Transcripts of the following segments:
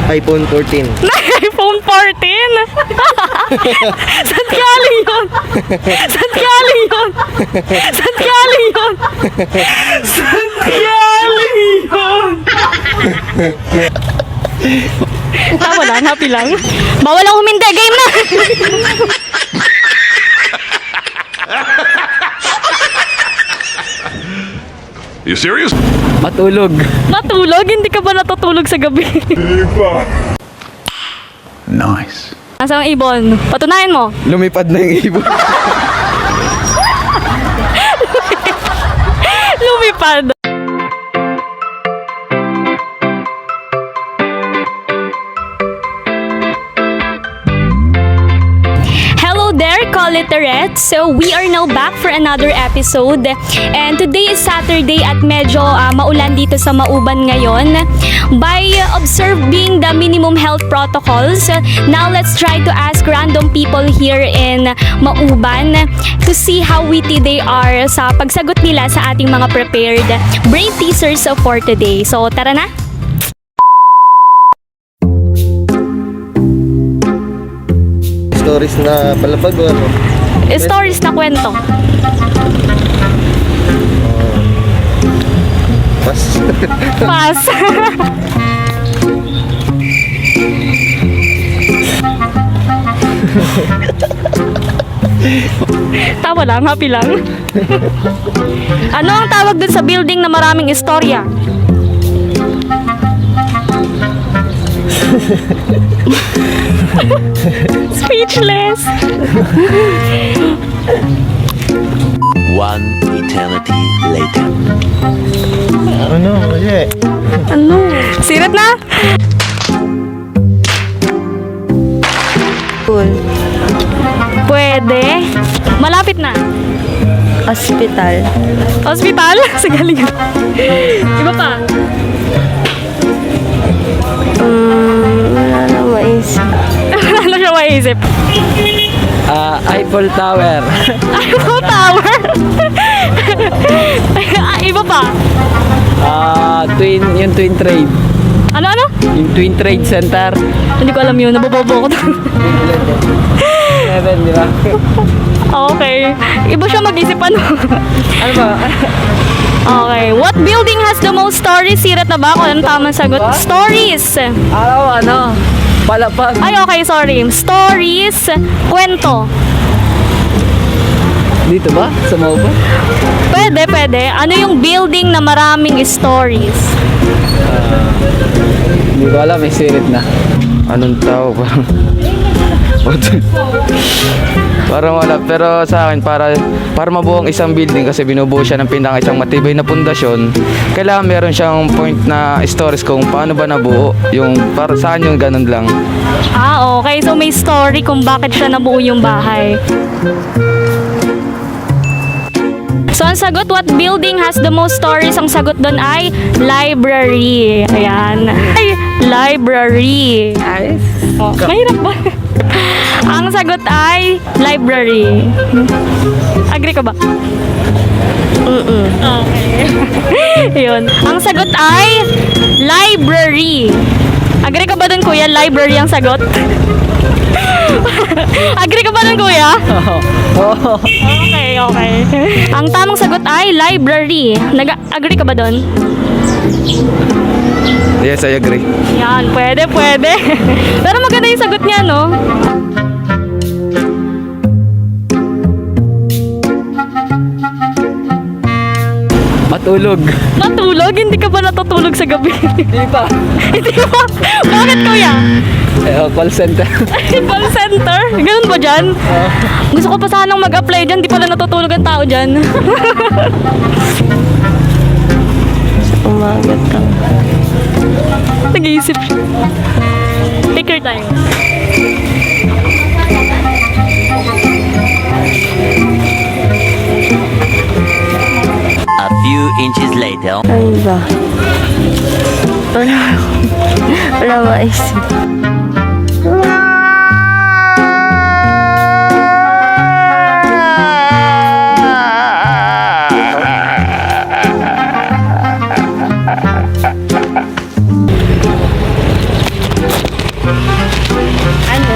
iPhone 14. iPhone 14? Saan galing yun? Saan galing yun? Saan galing yun? Saan galing yun? Tawa lang, happy lang. Bawal ang humindi, game na! You serious? Matulog. Matulog? Hindi ka ba natutulog sa gabi? Nice. Nasaan ang ibon? Patunayan mo. Lumipad na yung ibon. Lumipad. Hello there, Literate. So we are now back for another episode. And today is Saturday at medyo maulan dito sa Mauban ngayon. By observing the minimum health protocols, now let's try to ask random people here in Mauban to see how witty they are sa pagsagot nila sa ating mga prepared brain teasers for today. So tara na! Stories na palapag o ano? Stories na kwento. Pas. Pass. Tawa lang, happy lang. Ano ang tawag dun sa building na maraming istorya? Speechless. One eternity later. Ano? Kasi Ano? Sirat na? School. Pwede. Malapit na. Hospital. Hospital? Sa galing. Iba pa? Wala na maisip. Ano siya maisip? Eiffel Tower. Eiffel Tower? Iba pa? Yung Twin Trade. Ano? Yung Twin Trade Center. Hindi ko alam yun. Nabobobo ko. 7, di ba? Okay. Iba siya mag-isip ano. Ano ba? Okay. What building has the most stories? Sirat na ba? Kung anong tamang sagot? Stories. Ano? Palapag. Ay, okay. Sorry. Stories. Kwento. Dito ba? Sa Mauban? Pwede. Ano yung building na maraming stories? Hindi ko alam. May sirit na. Anong tao ba? Parang wala, pero sa akin para mabuo ang isang building kasi binubuo siya ng isang matibay na pundasyon, kailangan meron siyang point na stories kung paano ba nabuo, yung para saan yung ganun lang. Okay. So may story kung bakit siya nabuo yung bahay. So ang sagot, what building has the most stories? Ang sagot doon ay library. Ayan. Ay, library. Ay, Mahirap ba? Ang sagot ay library. Agree ka ba? Okay. Yun. Ang sagot ay library. Agree ka ba dun, kuya? Library ang sagot? Agree ka ba dun, kuya? Okay. Ang tamang sagot ay library. Agree ka ba dun? yes, I agree. Yan, pwede. Pero maganda yung sagot niya, no? Matulog. Matulog? Hindi ka ba natutulog sa gabi? Hindi pa. Hindi ba? Bakit, kuya? Call center. Call center? Ganun ba dyan? Gusto ko pa sanang mag-apply dyan. Di pala natutulog ang tao dyan. Umagat ka. Nag-iisip siya. Take your time. A few inches later. Ano ba? Wala maisip. Ano?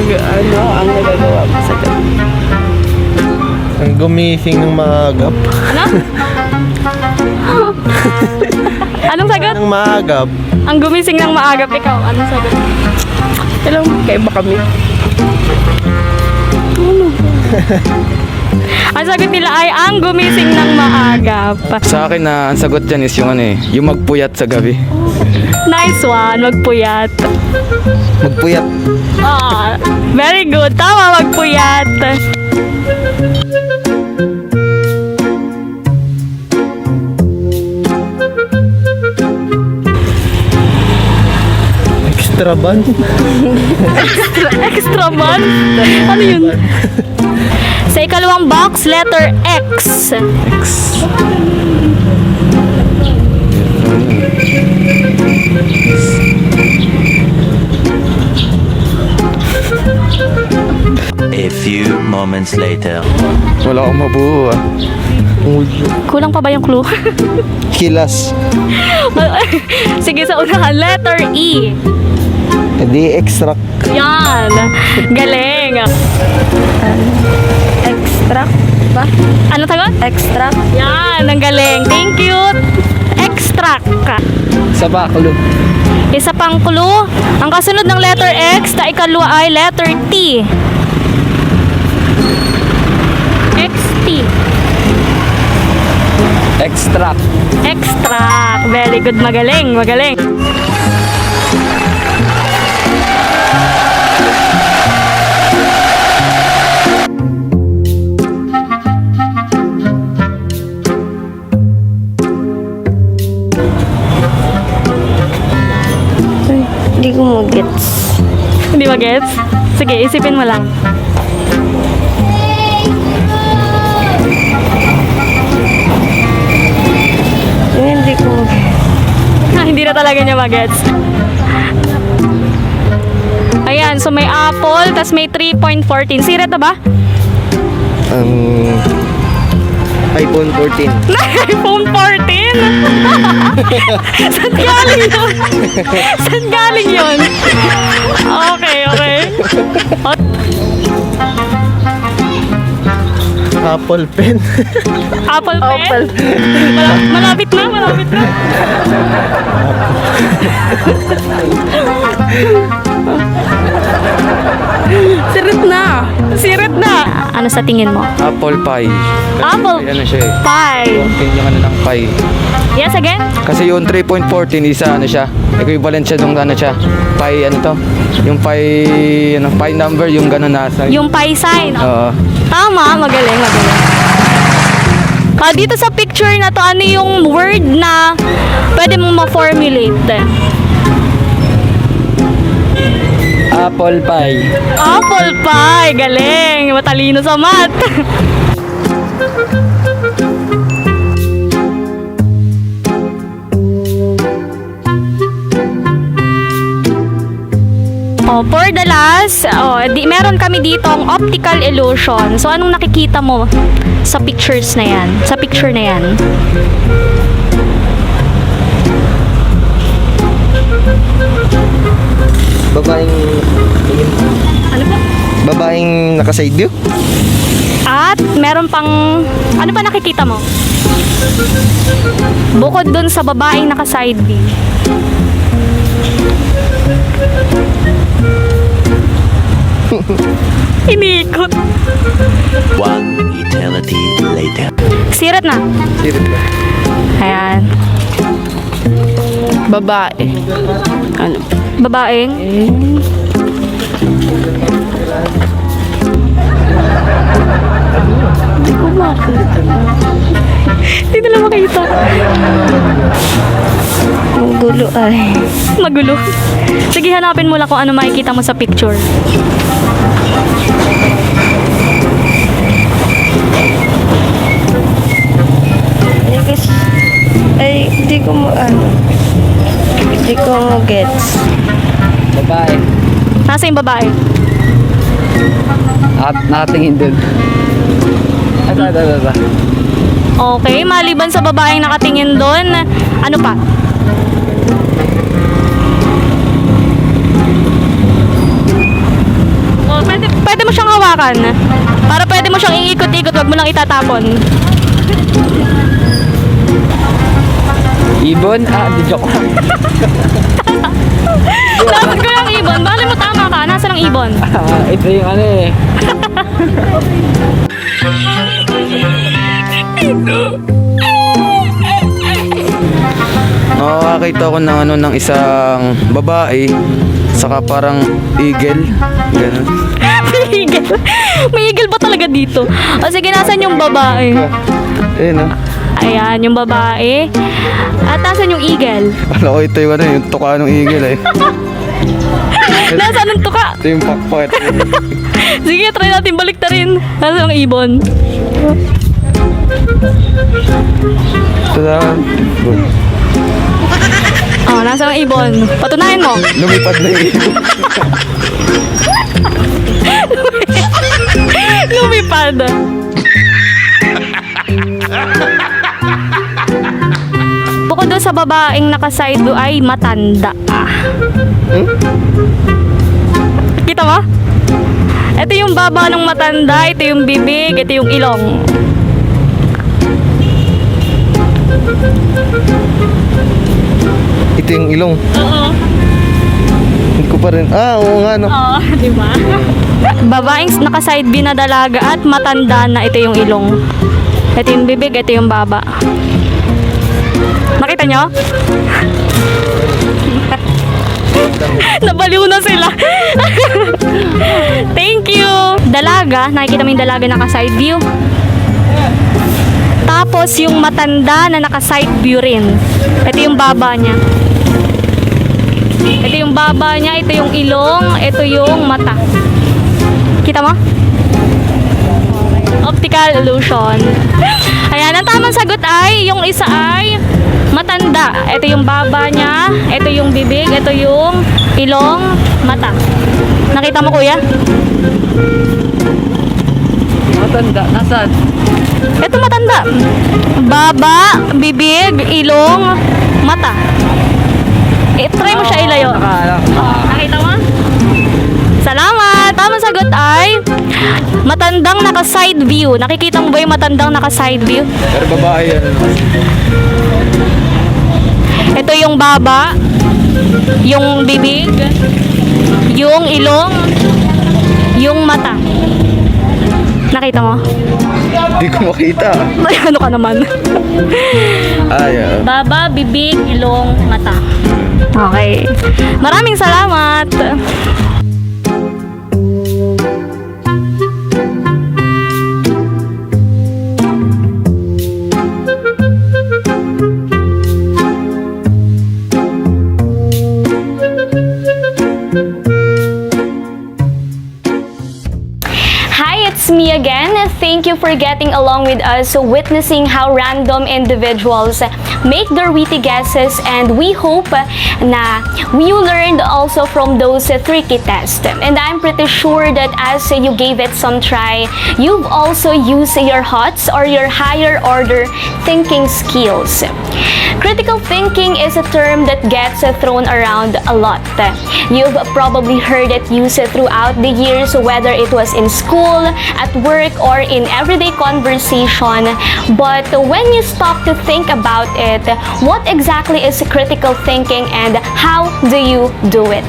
Ano ang nagagawa mo sa gabi? Ang gumising ng maagap. Ano? Anong sagot? Ng maagap. Ang gumising ng maagap, ikaw. Anong sagot? Alam mo, kaiba kami. Ang sagot nila ay ang gumising ng maagap. Sa akin na ang sagot dyan is yung ano eh, yung magpuyat sa gabi. Nice one, magpuyat. Magpuyat. Ah, very good. Tama, magpuyat. Extra ban. Extra man? Ano yun? Sa ikalawang box, letter X. A few moments later. Wala akong mabuo ah. Kulang pa ba yung clue? Kilas. Sige, sa unahan, letter E. Hindi extract. Yan. Galing. Extract ba? Ano tagot? Extract? Yan, ang galing. Thank you. Extract. Sa baklo. Isa pang clue. Ang kasunod ng letter X na ikalwa ay letter T. XT. Extract. Extract. Very good. Magaling. Magaling. Ay, hindi ko mag-gets. Hindi ba gets? Sige, isipin mo lang. Hindi ko mag-gets. Hindi na talaga niya magets. Ayan, so may apple, tas may 3.14. Siret na ba? iPhone 14. iPhone 14? Saan galing yun? Saan galing yun? Okay, okay. Apple pen. Apple pen? Apple. Malapit na, malapit na. Sirit na. Siret na. Ano sa tingin mo? Apple pie. Kasi Apple ano siya eh. pie. Yung ano ng pie. Yes, again? Kasi yung 3.14 isa ano siya, equivalent siya nung ano siya, pi ano to, yung pi, ano, pi number, yung gano'n nasa. Yung pie sign. Oo. Tama, magaling, magaling. Dito sa picture na to, ano yung word na pwede mong ma-formulate? Apple pie. Apple pie, galing. Matalino sa math. Oh, for the last, meron kami dito ang optical illusion. So, anong nakikita mo sa pictures na yan? Sa picture na yan? Babaeng... Ano ba? Babaeng naka-side view? At meron pang, ano pa nakikita mo? Bukod dun sa babaeng naka-side view. Iniikot. One eternity later. Sirat na. Sirit ba? Ayan. Babae. Ano? Babaeng. Hindi ko makita. Hindi nila makita. Ang gulo ay. Magulo. Sige, hanapin mo lang kung ano makikita mo sa picture. Hindi ko mo ano. Hindi ko mo gets. Babae. Nasa yung babae? At nakatingin dun. Ata. Okay, maliban sa babaeng nakatingin doon, ano pa? hawakan. Para pwede mo siyang iikot-ikot, wag mo lang itatapon. Ibon? Di joke lang. Dapat ko yung ibon. Bali mo tama ka. Nasaan ang ibon? Ito yung ano eh. Nakakita ko ng ano ng isang babae saka parang eagle. Ganun. May eagle. May eagle ba talaga dito? O sige, nasan yung babae? Ayun oh. Ayan, yung babae. At nasan yung eagle? Ano ko ito yung ano yung tuka ng eagle eh. Nasaan ang tuka? Ito yung pakpak. Sige, try natin balik ta rin. Nasaan ang ibon? Ito lang. Oh, nasaan ang ibon? Patunayan mo. Lumipad na yung ibon. Lumipad. Bukod doon sa babaeng nakaside do ay matanda. Kita mo? Ito yung baba ng matanda, ito yung bibig, ito yung ilong. Ito yung ilong. Oo. Hindi ko pa rin. Oo nga no. Oo, di ba? Babaeng naka-side B na dalaga at matanda na ito yung ilong. Ito yung bibig, ito yung baba. Nakita nyo? Nabaliw na sila. Thank you. Dalaga, nakikita mo yung dalaga naka-side view. Tapos yung matanda na naka-side view rin. Ito yung baba niya. Ito yung baba niya, ito yung ilong, ito yung mata. Kita mo? Optical illusion. Ayan, ang tamang sagot ay, yung isa ay matanda. Ito yung baba niya, ito yung bibig, ito yung ilong, mata. Nakita mo, kuya? Matanda. Nasaan? Ito matanda. Baba, bibig, ilong, mata. Try mo siya ilayo. Nakita mo? Salamat! Tamang sagot ay matandang naka-side view. Nakikita mo ba yung matandang naka-side view? Pero babae yan. Ito yung baba, yung bibig, yung ilong, yung mata. Nakita mo? Hindi ko makita. Ano ka naman? Ay, Baba, bibig, ilong, mata. Okay. Maraming salamat. It's me again. Thank you for getting along with us, witnessing how random individuals make their witty guesses, and we hope na you learned also from those tricky tests. And I'm pretty sure that as you gave it some try, you've also used your HOTS or your higher order thinking skills. Critical thinking is a term that gets thrown around a lot. You've probably heard it used throughout the years, whether it was in school, at work, or in everyday conversation. But when you stop to think about it, what exactly is critical thinking and how do you do it?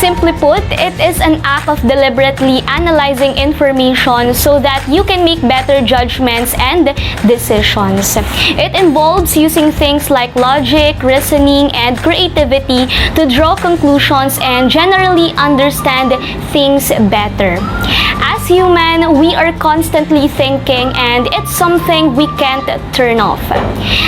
Simply put, it is an act of deliberately analyzing information so that you can make better judgments and decisions. It involves using things like logic, reasoning, and creativity to draw conclusions and generally understand things better. As human, we are constantly thinking, and it's something we can't turn off.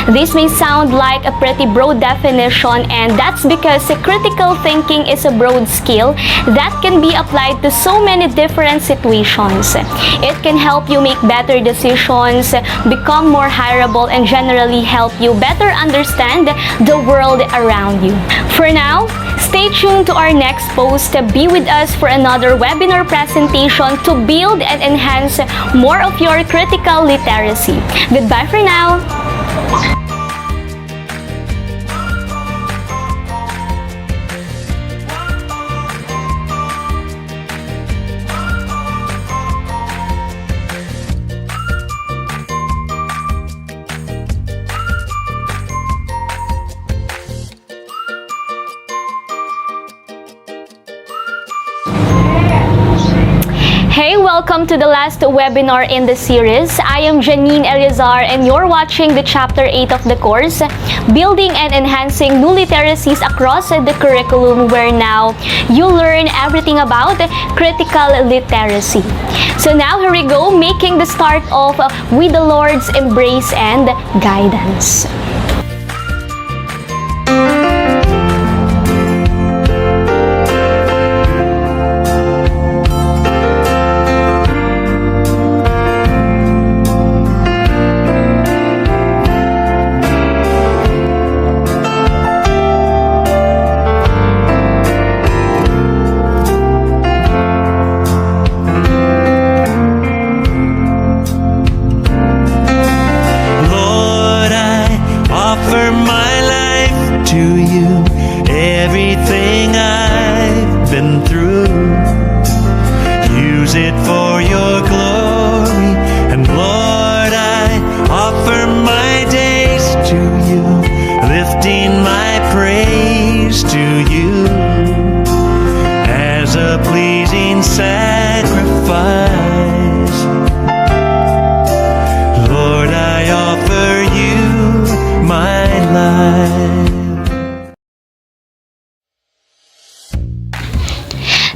This may sound like a pretty broad definition, and that's because critical thinking is a broad skill that can be applied to so many different situations. It can help you make better decisions, become more hireable, and generally help you better understand the world around you. For now, stay tuned to our next post. Be with us for another webinar presentation to build and enhance more of your critical literacy. Goodbye for now! Hey, welcome to the last webinar in the series. I am Janine Ellazar and you're watching the Chapter 8 of the course, Building and Enhancing New Literacies Across the Curriculum, where now you learn everything about critical literacy. So now here we go, making the start off with the Lord's embrace and guidance.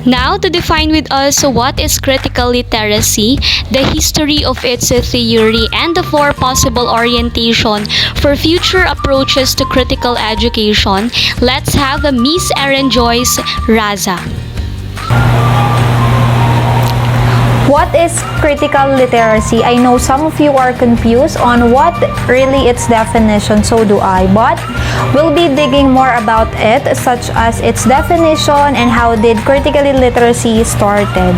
Now, to define with us what is critical literacy, the history of its theory, and the four possible orientation for future approaches to critical education, let's have Miss Eren Joyce Raza. What is critical literacy? I know some of you are confused on what really its definition, so do I, but we'll be digging more about it, such as its definition and how did critical literacy started.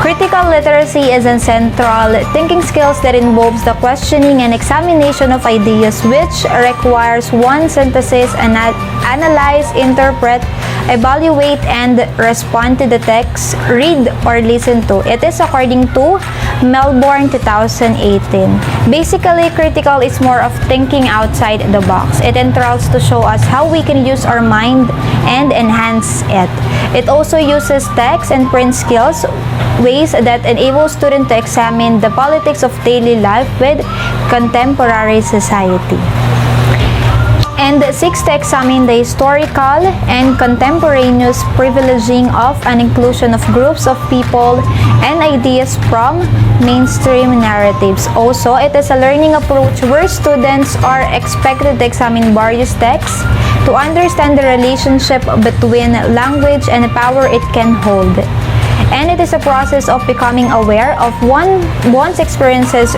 Critical literacy is a central thinking skills that involves the questioning and examination of ideas, which requires one synthesis, analyze, interpret, evaluate, and respond to the text, read, or listen to. It is according to Melbourne 2018. Basically, critical is more of thinking outside the box. It entails to show us how we can use our mind and enhance it. It also uses text and print skills, ways that enable students to examine the politics of daily life with contemporary society, and seeks to examine the historical and contemporaneous privileging of an inclusion of groups of people and ideas from mainstream narratives. Also, it is a learning approach where students are expected to examine various texts to understand the relationship between language and the power it can hold. And it is a process of becoming aware of one's experiences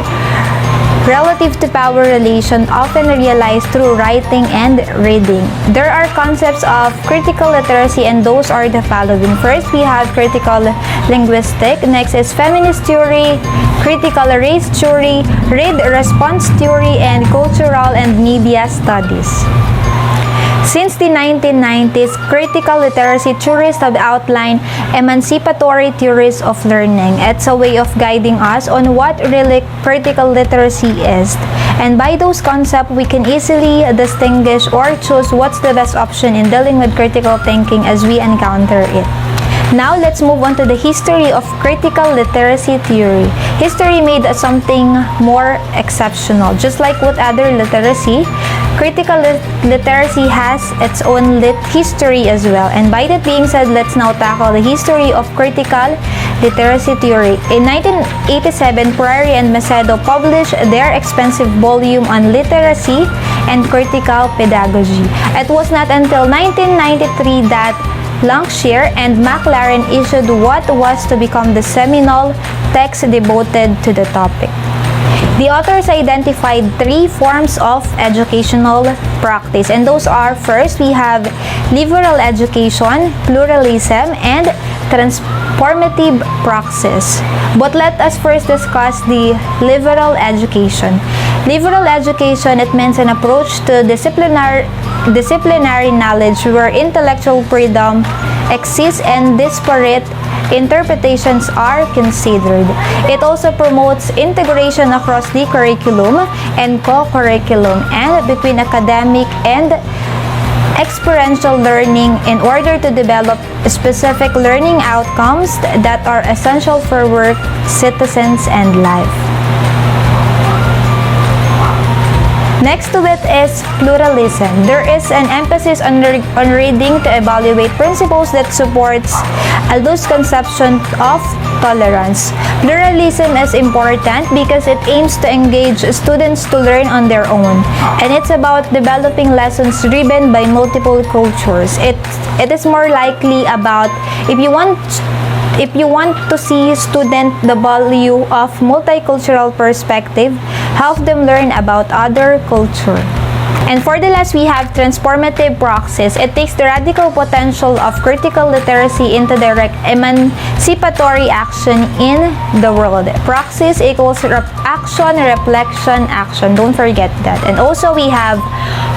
relative to power relation, often realized through writing and reading. There are concepts of critical literacy, and those are the following. First, we have critical linguistic. Next is feminist theory, critical race theory, read-response theory, and cultural and media studies. Since the 1990s, critical literacy theorists have outlined emancipatory theories of learning. It's a way of guiding us on what really critical literacy is. And by those concepts, we can easily distinguish or choose what's the best option in dealing with critical thinking as we encounter it. Now, let's move on to the history of critical literacy theory. History made something more exceptional. Just like with other literacy, critical literacy has its own history as well. And by that being said, let's now tackle the history of critical literacy theory. In 1987, Prairie and Macedo published their expensive volume on literacy and critical pedagogy. It was not until 1993 that Longshire and McLaren issued what was to become the seminal text devoted to the topic. The authors identified three forms of educational practice, and those are: first, we have liberal education, pluralism, and transformative praxis. But let us first discuss the liberal education. Liberal education, it means an approach to disciplinary knowledge where intellectual freedom exists and disparate interpretations are considered. It also promotes integration across the curriculum and co-curriculum and between academic and experiential learning in order to develop specific learning outcomes that are essential for work, citizens, and life. Next to it is pluralism. There is an emphasis on reading to evaluate principles that supports a loose conception of tolerance. Pluralism is important because it aims to engage students to learn on their own, and it's about developing lessons driven by multiple cultures. It is more likely about if you want to see student the value of multicultural perspective, help them learn about other culture. And for the last, we have transformative praxis. It takes the radical potential of critical literacy into direct emancipatory action in the world. Praxis equals action, reflection, action. Don't forget that. And also we have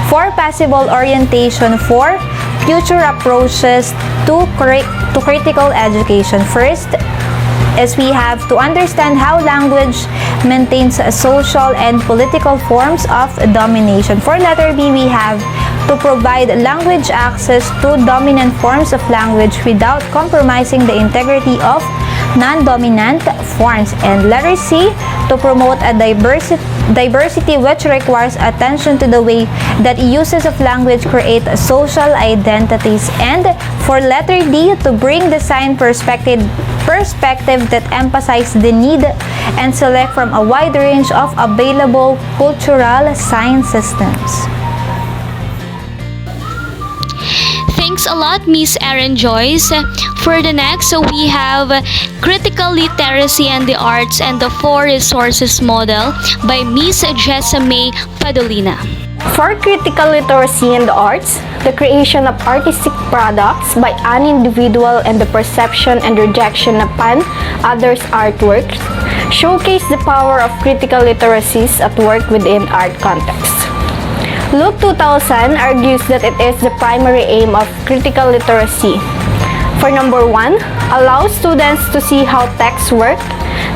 for possible orientation for future approaches to critical education. First is we have to understand how language maintains social and political forms of domination. For letter B, we have to provide language access to dominant forms of language without compromising the integrity of non-dominant forms. And letter C, to promote a diversity which requires attention to the way that uses of language create social identities. And for letter D, to bring design perspective that emphasize the need and select from a wide range of available cultural sign systems. Thanks a lot, Miss Eren Joyce. For the next, we have Critical Literacy and the Arts and the Four Resources Model by Miss Jessa Mae Padolina. For critical literacy and the arts, the creation of artistic products by an individual and the perception and rejection upon others' artworks showcase the power of critical literacies at work within art context. Luke 2000 argues that it is the primary aim of critical literacy. For number 1, allow students to see how texts work,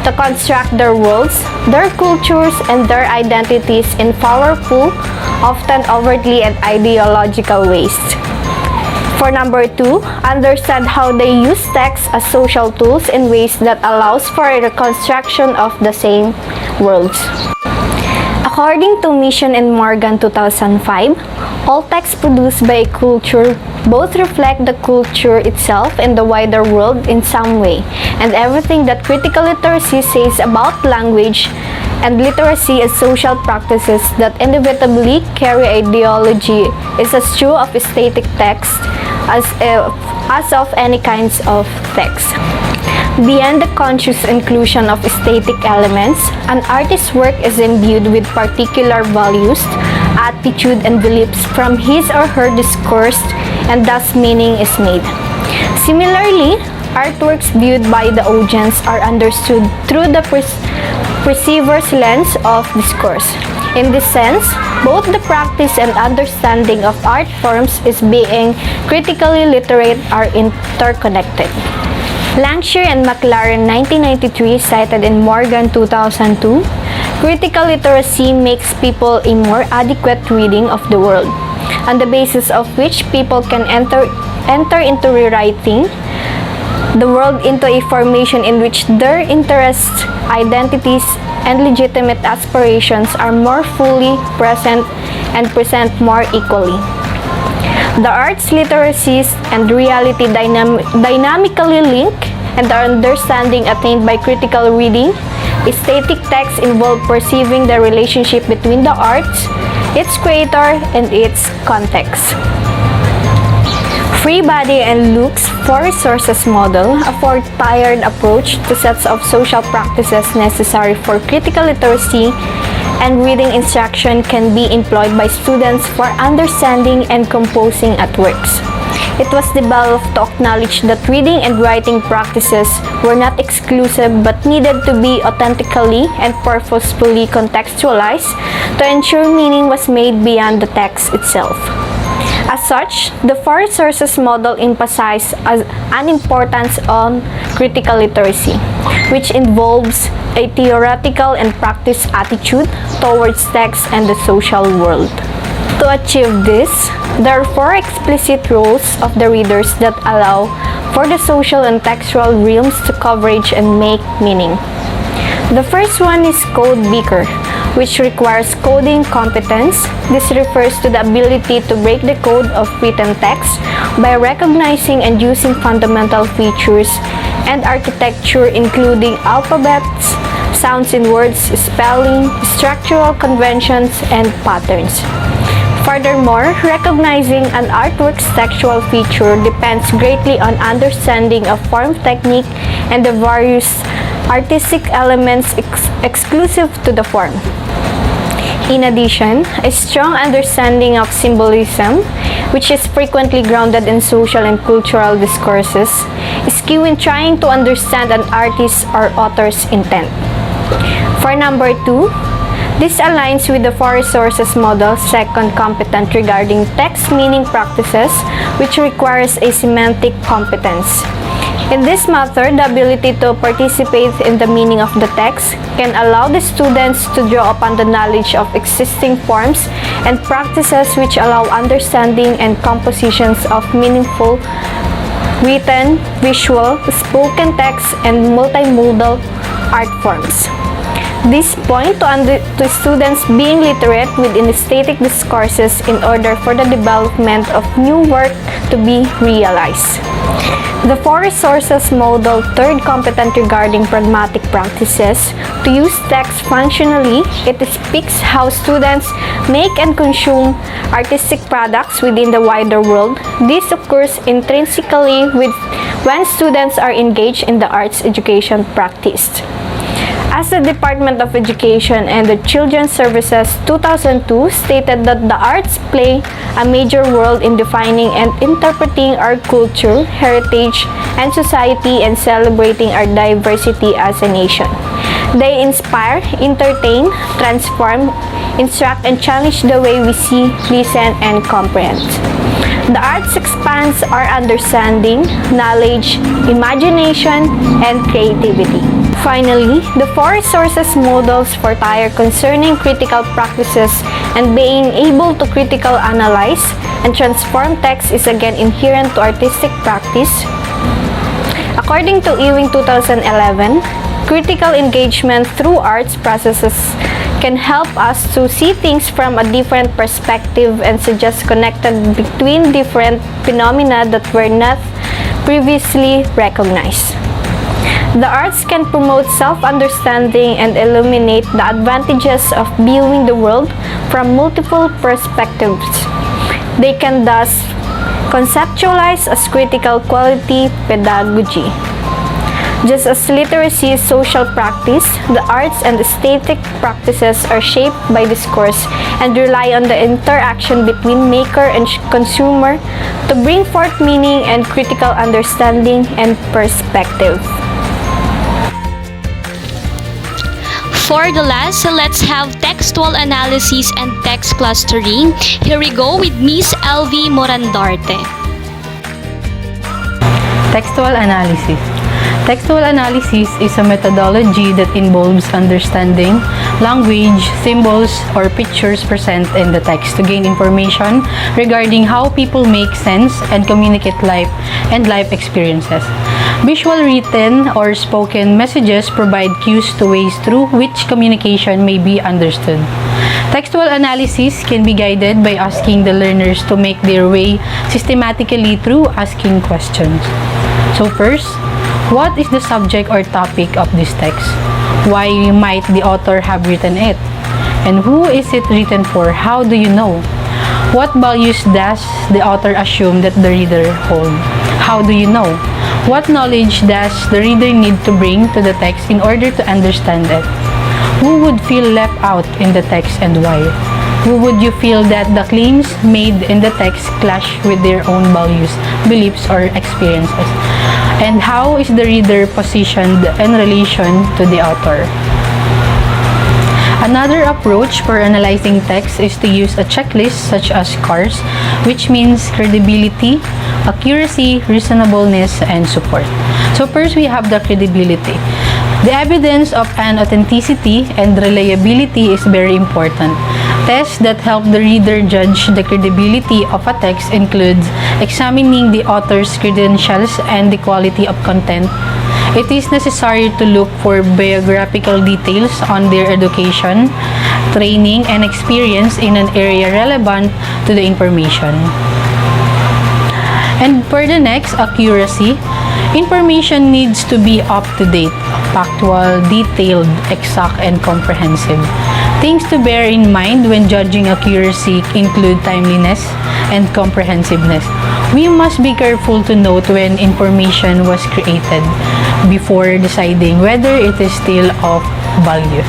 to construct their worlds, their cultures, and their identities in powerful, often overtly and ideological ways. For number 2, understand how they use text as social tools in ways that allows for a reconstruction of the same worlds. According to Mission and Morgan 2005, all texts produced by a culture both reflect the culture itself and the wider world in some way, and everything that critical literacy says about language and literacy as social practices that inevitably carry ideology is as true of aesthetic text as of any kinds of text. Beyond the conscious inclusion of aesthetic elements, an artist's work is imbued with particular values, attitude, and beliefs from his or her discourse, and thus meaning is made. Similarly, artworks viewed by the audience are understood through the perceiver's lens of discourse. In this sense, both the practice and understanding of art forms as being critically literate are interconnected. Lancashire and McLaren 1993 cited in Morgan 2002, critical literacy makes people a more adequate reading of the world, on the basis of which people can enter into rewriting the world into a formation in which their interests, identities, and legitimate aspirations are more fully present and present more equally. The arts, literacies, and reality dynamically link, and the understanding attained by critical reading, aesthetic texts involve perceiving the relationship between the arts, its creator, and its context. Free Body and Luke's Four Resources model, a four-tiered approach to sets of social practices necessary for critical literacy and reading instruction, can be employed by students for understanding and composing at works. It was developed to acknowledge that reading and writing practices were not exclusive but needed to be authentically and purposefully contextualized to ensure meaning was made beyond the text itself. As such, the Four Resources model emphasizes an importance on critical literacy, which involves a theoretical and practice attitude towards text and the social world. To achieve this, there are 4 explicit roles of the readers that allow for the social and textual realms to coverage and make meaning. The first one is code picker, which requires coding competence. This refers to the ability to break the code of written text by recognizing and using fundamental features and architecture, including alphabets, sounds in words, spelling, structural conventions, and patterns. Furthermore, recognizing an artwork's textual feature depends greatly on understanding of form technique and the various artistic elements exclusive to the form. In addition, a strong understanding of symbolism, which is frequently grounded in social and cultural discourses, is key when trying to understand an artist's or author's intent. For number 2, this aligns with the 4 resources model, second competent regarding text meaning practices, which requires a semantic competence. In this method, the ability to participate in the meaning of the text can allow the students to draw upon the knowledge of existing forms and practices which allow understanding and compositions of meaningful written, visual, spoken text, and multimodal art forms. This point to students being literate within aesthetic discourses in order for the development of new work to be realized. The 4 resources model, third competent regarding pragmatic practices. To use text functionally, it speaks how students make and consume artistic products within the wider world. This occurs intrinsically when students are engaged in the arts education practiced. As the Department of Education and the Children's Services 2002 stated that the arts play a major role in defining and interpreting our culture, heritage, and society and celebrating our diversity as a nation. They inspire, entertain, transform, instruct, and challenge the way we see, listen, and comprehend. The arts expands our understanding, knowledge, imagination, and creativity. Finally, the 4 resources models for tire concerning critical practices and being able to critical analyze and transform text is again inherent to artistic practice. According to Ewing 2011, critical engagement through arts processes can help us to see things from a different perspective and suggest connected between different phenomena that were not previously recognized. The arts can promote self-understanding and illuminate the advantages of viewing the world from multiple perspectives. They can thus conceptualize as critical quality pedagogy. Just as literacy is social practice, the arts and aesthetic practices are shaped by discourse and rely on the interaction between maker and consumer to bring forth meaning and critical understanding and perspective. For the last, let's have textual analysis and text clustering. Here we go with Miss Elvie Morandarte. Textual analysis. Textual analysis is a methodology that involves understanding language, symbols, or pictures present in the text to gain information regarding how people make sense and communicate life and life experiences. Visual, written, or spoken messages provide cues to ways through which communication may be understood. Textual analysis can be guided by asking the learners to make their way systematically through asking questions. So first, what is the subject or topic of this text? Why might the author have written it? And who is it written for? How do you know? What values does the author assume that the reader hold? How do you know? What knowledge does the reader need to bring to the text in order to understand it? Who would feel left out in the text and why? Who would you feel that the claims made in the text clash with their own values, beliefs, or experiences? And how is the reader positioned in relation to the author? Another approach for analyzing text is to use a checklist such as CARS, which means credibility, accuracy, reasonableness, and support. So first, we have the credibility. The evidence of an authenticity and reliability is very important. Tests that help the reader judge the credibility of a text includes examining the author's credentials and the quality of content. It is necessary to look for biographical details on their education, training, and experience in an area relevant to the information. And for the next, accuracy. Information needs to be up-to-date, factual, detailed, exact, and comprehensive. Things to bear in mind when judging accuracy include timeliness and comprehensiveness. We must be careful to note when information was created before deciding whether it is still of value.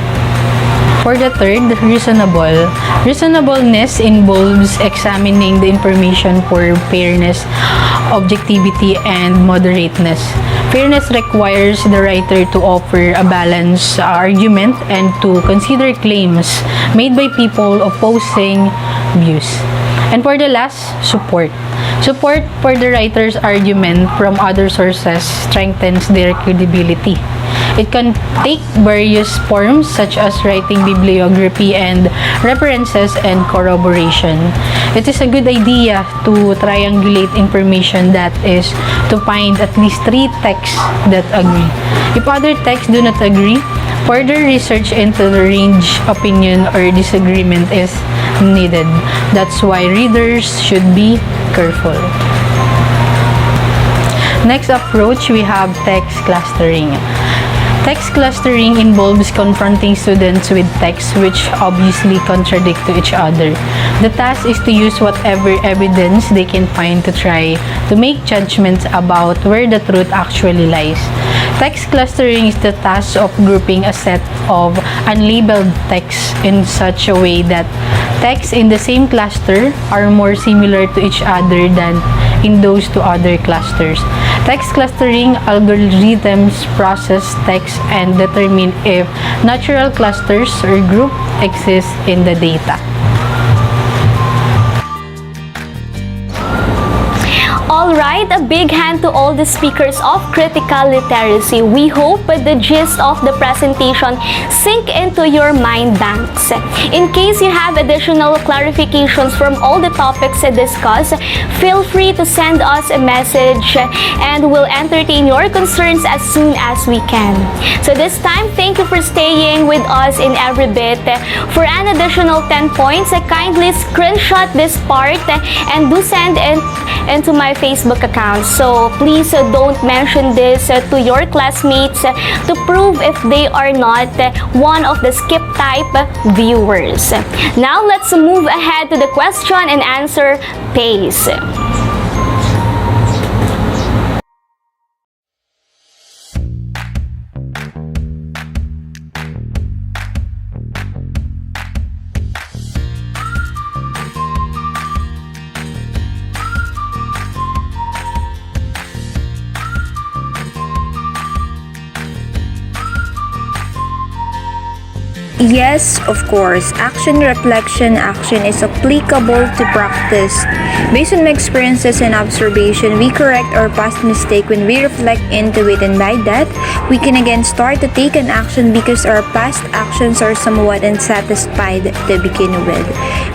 For the third, reasonable. Reasonableness involves examining the information for fairness, objectivity, and moderateness. Fairness requires the writer to offer a balanced argument and to consider claims made by people opposing views. And for the last, support. Support for the writer's argument from other sources strengthens their credibility. It can take various forms such as writing bibliography and references and corroboration. It is a good idea to triangulate information, that is, to find at least 3 texts that agree. If other texts do not agree, further research into the range, opinion, or disagreement is needed. That's why readers should be careful. Next approach, we have text clustering. Text clustering involves confronting students with texts which obviously contradict to each other. The task is to use whatever evidence they can find to try to make judgments about where the truth actually lies. Text clustering is the task of grouping a set of unlabeled texts in such a way that texts in the same cluster are more similar to each other than in those two other clusters. Text clustering algorithms process text and determine if natural clusters or group exist in the data. Alright, a big hand to all the speakers of critical literacy. We hope the gist of the presentation sink into your mind banks. In case you have additional clarifications from all the topics discussed, feel free to send us a message and we'll entertain your concerns as soon as we can. So this time, thank you for staying with us in every bit. For an additional 10 points, kindly screenshot this part and do send it into my Facebook account. So please don't mention this to your classmates to prove if they are not one of the skip type viewers. Now let's move ahead to the question and answer phase. Yes, of course. Action, reflection, action is applicable to practice. Based on my experiences and observation, we correct our past mistake when we reflect into it, and by that, we can again start to take an action because our past actions are somewhat unsatisfied to begin with.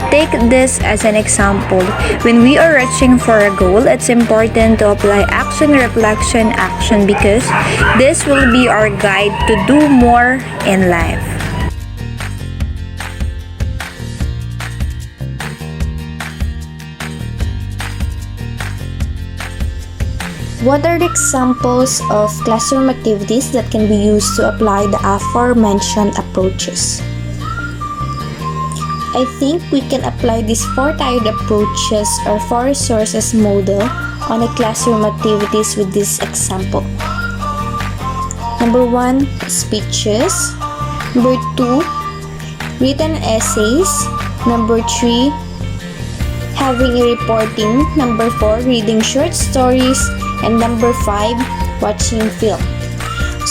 Take this as an example. When we are reaching for a goal, it's important to apply action, reflection, action because this will be our guide to do more in life. What are the examples of classroom activities that can be used to apply the aforementioned approaches? I think we can apply these 4-tiered approaches or 4 resources model on the classroom activities with this example. Number 1, speeches. Number 2, written essays. Number 3, having a reporting. Number 4, reading short stories. And number 5, watching film,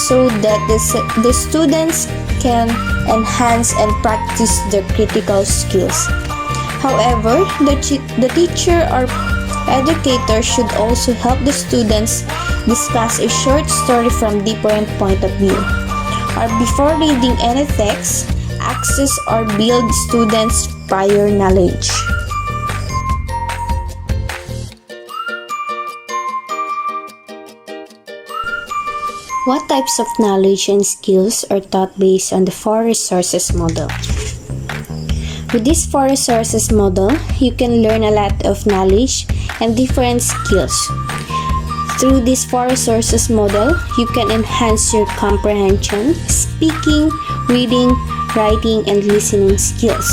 so that the students can enhance and practice their critical skills. However, the teacher or educator should also help the students discuss a short story from different point of view. Or before reading any text, access or build students' prior knowledge. What types of knowledge and skills are taught based on the 4 resources model? With this 4 resources model, you can learn a lot of knowledge and different skills. Through this 4 resources model, you can enhance your comprehension, speaking, reading, writing, and listening skills.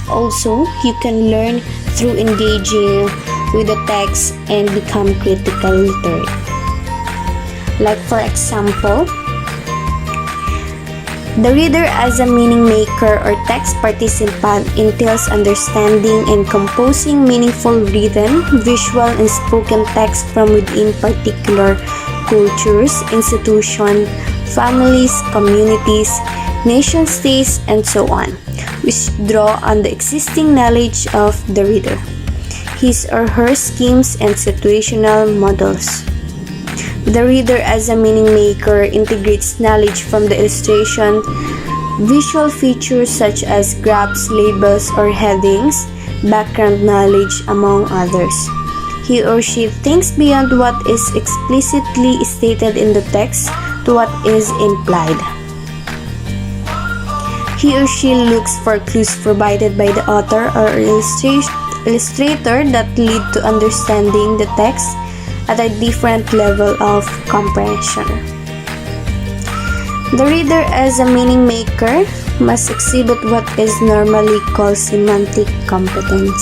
Also, you can learn through engaging with the text and become critical literate. Like for example, the reader as a meaning maker or text participant entails understanding and composing meaningful written, visual, and spoken text from within particular cultures, institutions, families, communities, nation-states, and so on, which draw on the existing knowledge of the reader, his or her schemes and situational models. The reader as a meaning maker integrates knowledge from the illustration, visual features such as graphs, labels, or headings, background knowledge, among others. He or she thinks beyond what is explicitly stated in the text to what is implied. He or she looks for clues provided by the author or illustrator that lead to understanding the text at a different level of comprehension. The reader as a meaning maker must exhibit what is normally called semantic competence.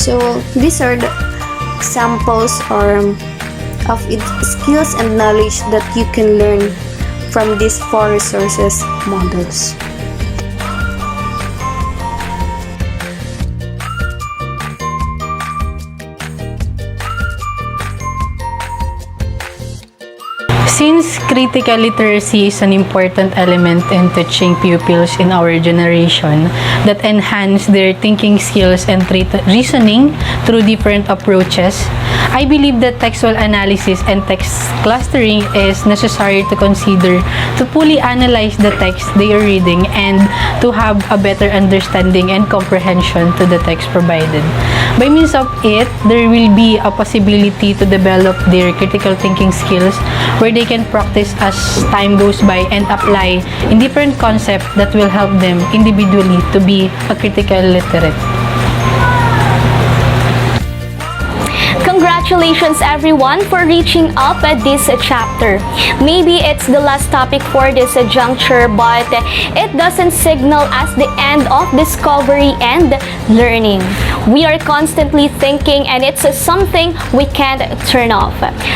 So these are the examples of its skills and knowledge that you can learn from these 4 resources models. Since critical literacy is an important element in teaching pupils in our generation that enhance their thinking skills and reasoning through different approaches, I believe that textual analysis and text clustering is necessary to consider to fully analyze the text they are reading and to have a better understanding and comprehension to the text provided. By means of it, there will be a possibility to develop their critical thinking skills where they can practice as time goes by and apply in different concepts that will help them individually to be a critical literate. Congratulations everyone for reaching up at this chapter. Maybe it's the last topic for this juncture, but it doesn't signal as the end of discovery and learning. We are constantly thinking, and it's something we can't turn off.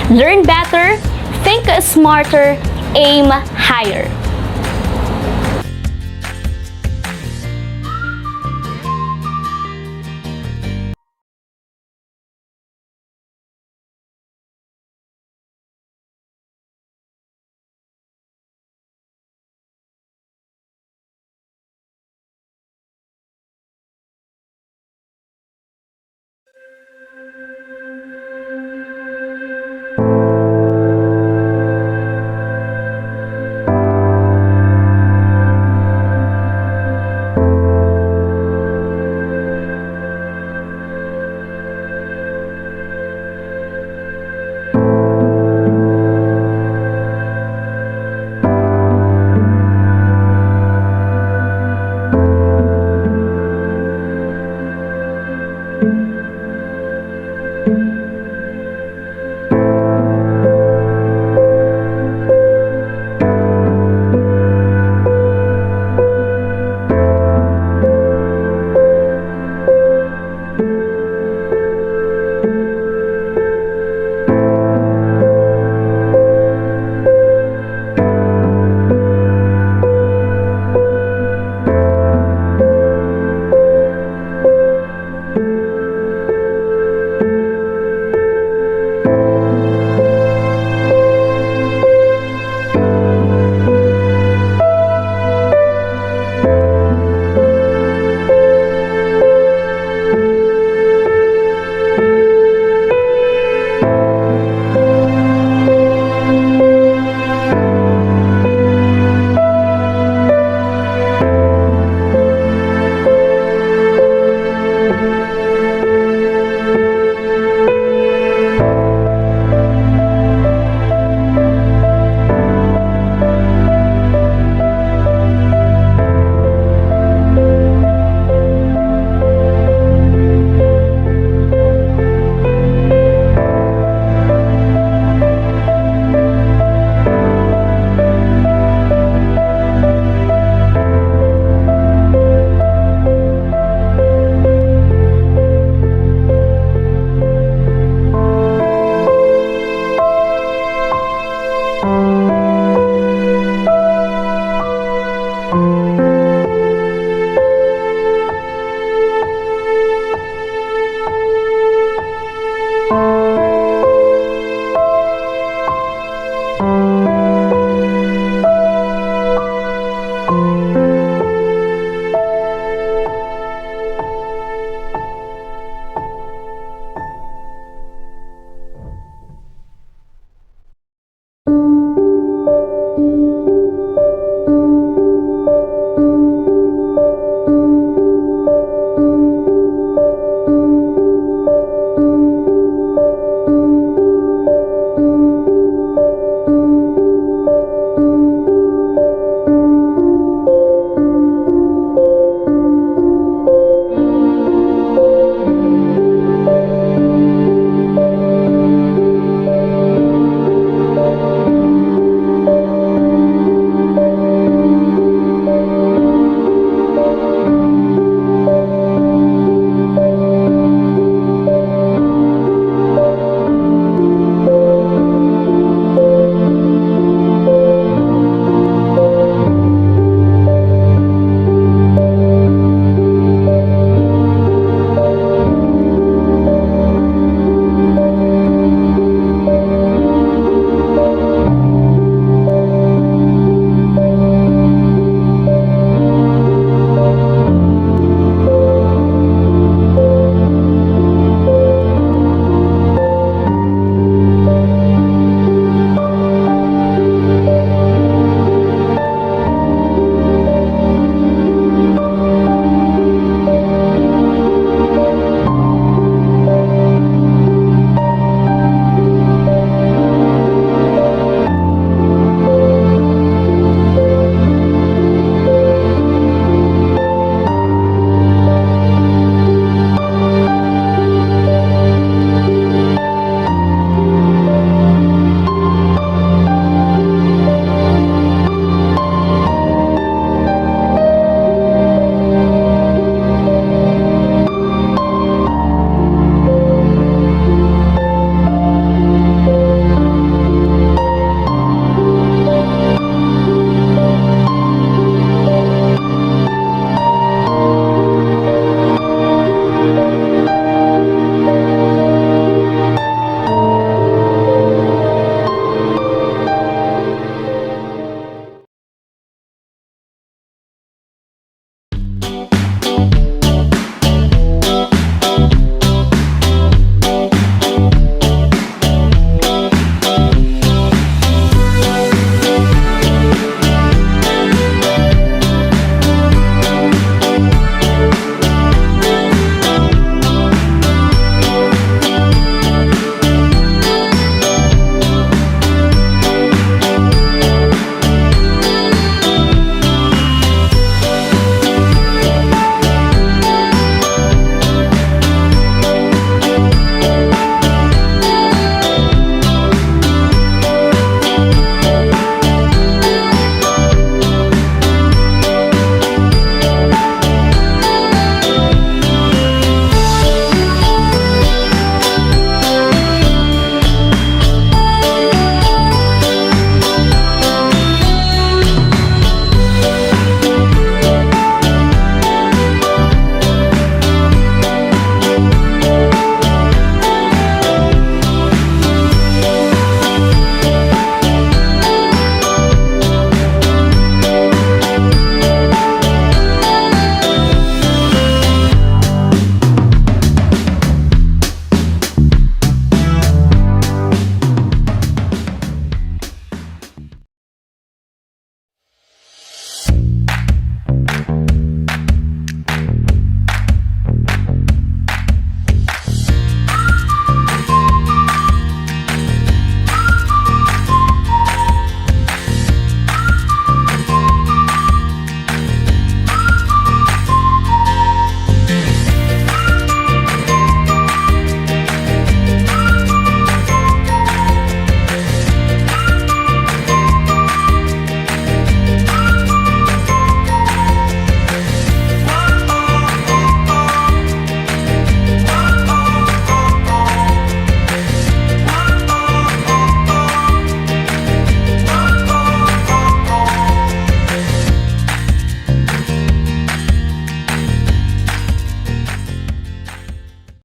Learn better, think smarter, aim higher.